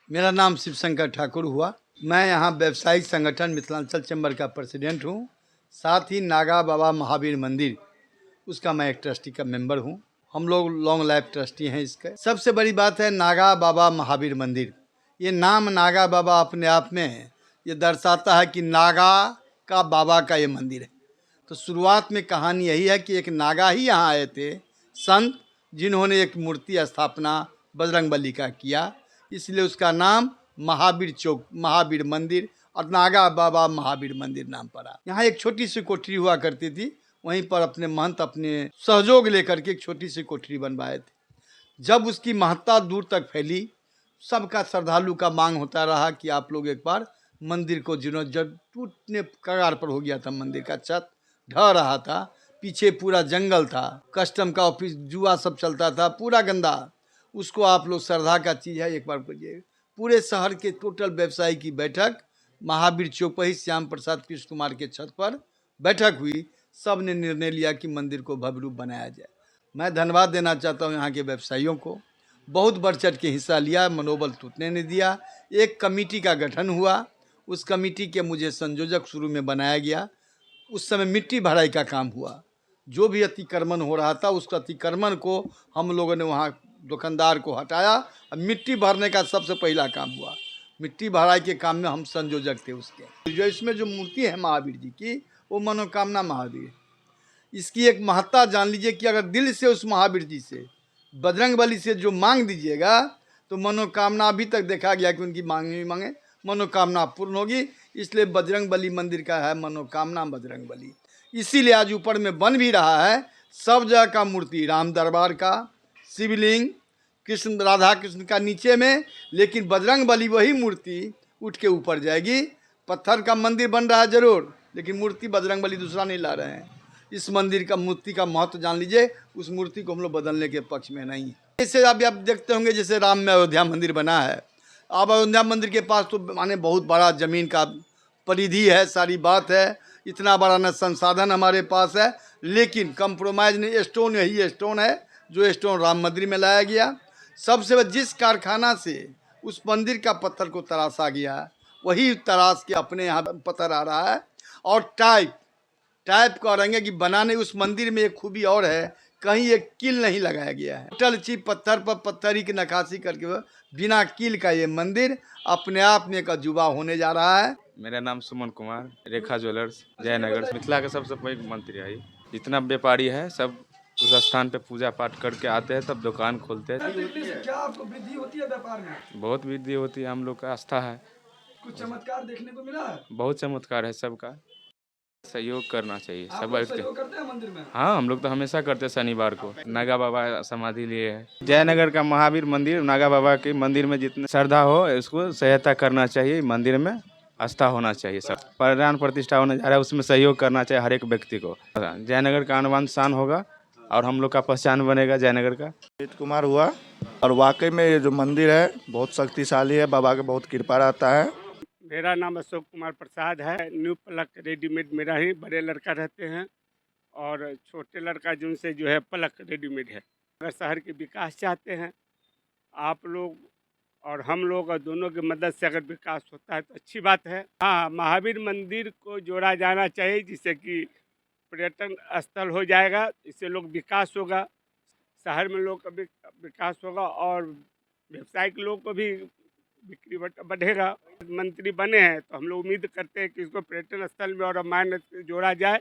मेरा नाम शिवशंकर ठाकुर हुआ। मैं यहाँ व्यवसायिक संगठन मिथिलांचल चैम्बर का प्रेसिडेंट हूँ। साथ ही नागा बाबा महावीर मंदिर उसका मैं एक ट्रस्टी का मेंबर हूँ। हम लोग लॉन्ग लाइफ ट्रस्टी हैं इसके। सबसे बड़ी बात है नागा बाबा महावीर मंदिर। ये नाम नागा बाबा अपने आप में ये दर्शाता है कि नागा का बाबा का ये मंदिर है। तो शुरुआत में कहानी यही है कि एक नागा ही यहाँ आए थे संत, जिन्होंने एक मूर्ति स्थापना बजरंगबली का किया, इसलिए उसका नाम महावीर चौक, महावीर मंदिर और नागा बाबा महावीर मंदिर नाम पड़ा। यहाँ एक छोटी सी कोठरी हुआ करती थी, वहीं पर अपने महंत अपने सहयोग लेकर के एक छोटी सी कोठरी बनवाए थे। जब उसकी महत्ता दूर तक फैली, सबका श्रद्धालु का मांग होता रहा कि आप लोग एक बार मंदिर को, जिन्होंने जब टूटने कगार पर हो गया था, मंदिर का छत ढह रहा था, पीछे पूरा जंगल था, कस्टम का ऑफिस, जुआ सब चलता था, पूरा गंदा, उसको आप लोग श्रद्धा का चीज़ है, एक बार करिए। पूरे शहर के टोटल व्यवसायी की बैठक महावीर चौक पर ही श्याम प्रसाद कृष्ण कुमार के छत पर बैठक हुई। सब ने निर्णय लिया कि मंदिर को भव्य रूप बनाया जाए। मैं धन्यवाद देना चाहता हूँ यहाँ के व्यवसायियों को, बहुत बढ़ चढ़ के हिस्सा लिया, मनोबल टूटने नहीं दिया। एक कमेटी का गठन हुआ, उस कमेटी के मुझे संयोजक शुरू में बनाया गया। उस समय मिट्टी भराई का काम हुआ। जो भी अतिक्रमण हो रहा था, उस अतिक्रमण को हम लोगों ने वहाँ दुकानदार को हटाया और मिट्टी भरने का सबसे पहला काम हुआ। मिट्टी भराई के काम में हम संयोजक थे उसके। जो इसमें जो मूर्ति है महावीर जी की, वो मनोकामना महावीर। इसकी एक महत्ता जान लीजिए कि अगर दिल से उस महावीर जी से, बजरंगबली से जो मांग दीजिएगा तो मनोकामना अभी तक देखा गया कि उनकी मांगे मांगे मनोकामना पूर्ण होगी। इसलिए बजरंगबली मंदिर का है मनोकामना बजरंगबली। इसीलिए आज ऊपर में बन भी रहा है। सब जगह का मूर्ति, राम दरबार का शिवलिंग, कृष्ण राधा कृष्ण का नीचे में, लेकिन बजरंगबली वही मूर्ति उठ के ऊपर जाएगी। पत्थर का मंदिर बन रहा है जरूर, लेकिन मूर्ति बजरंगबली दूसरा नहीं ला रहे हैं। इस मंदिर का मूर्ति का महत्व जान लीजिए, उस मूर्ति को हम लोग बदलने के पक्ष में नहीं है। जैसे अभी आप देखते होंगे, जैसे राम में अयोध्या मंदिर बना है। अब अयोध्या मंदिर के पास तो माने बहुत बड़ा जमीन का परिधि है, सारी बात है, इतना बड़ा न संसाधन हमारे पास है, लेकिन कंप्रोमाइज नहीं, स्टोन यही स्टोन है जो स्टोन राम मंदिर में लाया गया। सबसे जिस कारखाना से उस मंदिर का पत्थर को तराशा गया, वही तराश के अपने यहाँ पत्थर आ रहा है। और टाइप करेंगे कि बनाने उस मंदिर में एक खूबी और है, कहीं एक कील नहीं लगाया गया है। टोटल चीज पत्थर पर पत्थरी की नक्काशी करके बिना कील का ये मंदिर अपने आप में एक अजूबा होने जा रहा है। मेरा नाम सुमन कुमार, रेखा ज्वेलर्स, जयनगर। मिथिला के सबसे बड़ी मंदिर है। जितना व्यापारी है सब उस स्थान पे पूजा पाठ करके आते हैं, तब दुकान खोलते हैं। क्या आपको वृद्धि होती है व्यापार में? बहुत वृद्धि होती है, हम लोग का आस्था है। कुछ चमत्कार देखने को मिला है? बहुत चमत्कार है, सबका सहयोग करना चाहिए। आप सब लोग सहयोग करते हैं मंदिर में? हाँ, हम लोग तो हमेशा करते हैं। शनिवार को नागा बाबा समाधि लिए है। जयनगर का महावीर मंदिर, नागा बाबा के मंदिर में जितने श्रद्धा हो उसको सहायता करना चाहिए। मंदिर में आस्था होना चाहिए। सब प्राण प्रतिष्ठा होने जा रहा है, उसमें सहयोग करना चाहिए हर एक व्यक्ति को। जयनगर का आनबान शान होगा और हम लोग का पहचान बनेगा जयनगर का। अमित कुमार हुआ, और वाकई में ये जो मंदिर है बहुत शक्तिशाली है, बाबा का बहुत कृपा रहता है। मेरा नाम अशोक कुमार प्रसाद है। न्यू पलक रेडीमेड मेरा ही बड़े लड़का रहते हैं और छोटे लड़का जिनसे जो है पलक रेडीमेड है। अगर शहर के विकास चाहते हैं आप लोग और हम लोग, और दोनों की मदद से अगर विकास होता है तो अच्छी बात है। हाँ, महावीर मंदिर को जोड़ा जाना चाहिए, जिससे कि पर्यटन स्थल हो जाएगा, इससे लोग विकास होगा, शहर में लोग का विकास होगा और व्यावसायिक लोग को भी बिक्री बढ़ेगा। मंत्री बने हैं तो हम लोग उम्मीद करते हैं कि इसको पर्यटन स्थल में और रामायण से जोड़ा जाए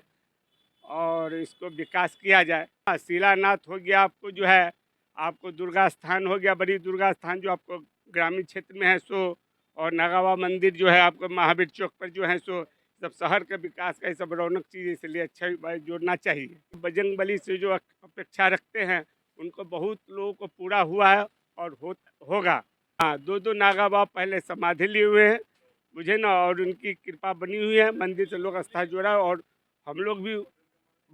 और इसको विकास किया जाए। हाँ, शिलान्यास हो गया, आपको जो है आपको दुर्गा स्थान हो गया, बड़ी दुर्गा स्थान जो आपको ग्रामीण क्षेत्र में है सो, और नागावा मंदिर जो है आपको महावीर चौक पर जो है सो, सब शहर के विकास का ये सब रौनक चीज़, इसलिए अच्छा जोड़ना चाहिए। बजरंगबली से जो अपेक्षा रखते हैं उनको बहुत लोगों को पूरा हुआ है और होगा। हाँ, दो नागा बाबा पहले समाधि लिए हुए हैं मुझे ना, और उनकी कृपा बनी हुई है, मंदिर से लोग आस्था जोड़ा है और हम लोग भी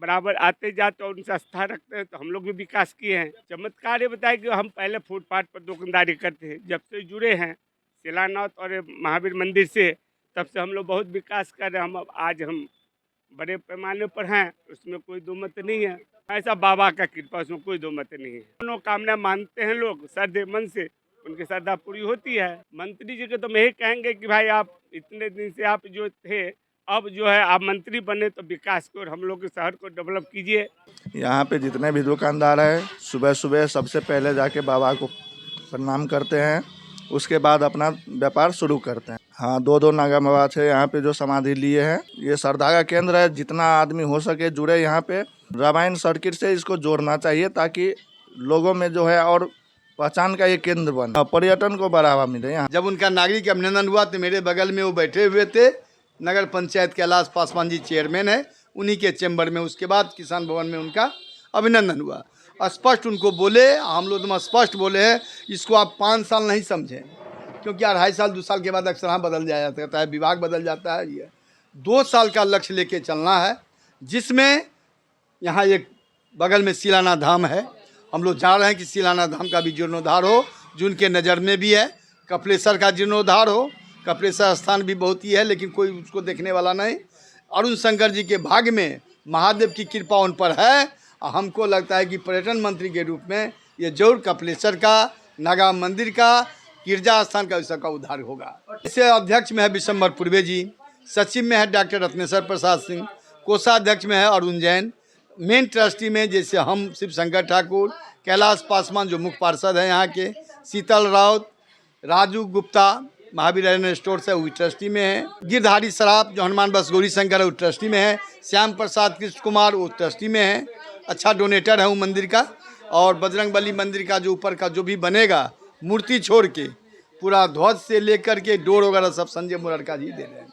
बराबर आते जाते और उनसे आस्था रखते हैं, तो हम लोग भी विकास किए हैं। चमत्कार ये बताए कि हम पहले फुटपाथ पर दुकानदारी करते हैं, जब से जुड़े हैं शिलान्यास और महावीर मंदिर से, तब से हम लोग बहुत विकास कर रहे हैं। आज हम बड़े पैमाने पर हैं, उसमें कोई दो मत नहीं है। ऐसा बाबा का कृपा, उसमें कोई दो मत नहीं है। मनोकामना मानते हैं लोग श्रद्धे मन से, उनकी श्रद्धा पूरी होती है। मंत्री जी को तो मैं ही कहेंगे कि भाई आप इतने दिन से आप जो थे, अब जो है आप मंत्री बने तो विकास को और हम लोग के शहर को डेवलप कीजिए। यहाँ पे जितने भी दुकानदार हैं सुबह सुबह सबसे पहले जाके बाबा को प्रणाम करते हैं, उसके बाद अपना व्यापार शुरू करते हैं। हाँ, दो नागा बाबा थे यहाँ पे जो समाधि लिए हैं। ये श्रद्धा का केंद्र है, जितना आदमी हो सके जुड़े यहाँ पे। रामायण सर्किट से इसको जोड़ना चाहिए ताकि लोगों में जो है और पहचान का ये केंद्र बने, पर्यटन को बढ़ावा मिले। यहाँ जब उनका नागरिक अभिनंदन हुआ तो मेरे बगल में वो बैठे हुए थे, नगर पंचायत कैलाश पासवान जी चेयरमैन है, उन्हीं के चैम्बर में। उसके बाद किसान भवन में उनका अभिनंदन हुआ। स्पष्ट उनको बोले, हम लोग एकदम स्पष्ट बोले हैं, इसको आप 5 साल नहीं समझें, क्योंकि 2.5 साल 2 साल के बाद अक्सर बदल जाया जाता है, विभाग बदल जाता है। ये 2 साल का लक्ष्य लेके चलना है, जिसमें यहाँ एक बगल में सिलाना धाम है। हम लोग चाह रहे हैं कि सिलाना धाम का भी जीर्णोद्धार हो, जो उनके नज़र में भी है। कपिलेश्वर का जीर्णोद्धार हो। कपिलेश्वर स्थान भी बहुत ही है, लेकिन कोई उसको देखने वाला नहीं। अरुण शंकर जी के भाग्य में महादेव की कृपा उन पर है। हमको लगता है कि पर्यटन मंत्री के रूप में ये जरूर कपिलेश्वर का, नागा मंदिर का, गिरजा स्थान का, इस सबका उद्धार होगा। इससे अध्यक्ष में है विशंबर पूर्वे जी, सचिव में है डॉक्टर रत्नेश्वर प्रसाद सिंह, कोषाध्यक्ष में है अरुण जैन, मेन ट्रस्टी में जैसे हम शिव शंकर ठाकुर, कैलाश पासवान जो मुख्य पार्षद हैं यहाँ के, शीतल राउत, राजू गुप्ता महावीर आयरन स्टोर से वो ट्रस्टी में है, गिरधारी सराफ जो हनुमान बस गौरी शंकर वो ट्रस्टी में है, श्याम प्रसाद कृष्ण कुमार वो ट्रस्टी में है, अच्छा डोनेटर है वो मंदिर का। और बजरंग बली मंदिर का जो ऊपर का जो भी बनेगा मूर्ति छोड़ के पूरा ध्वज से लेकर के डोर वगैरह सब संजय मुरड़का जी दे रहे हैं।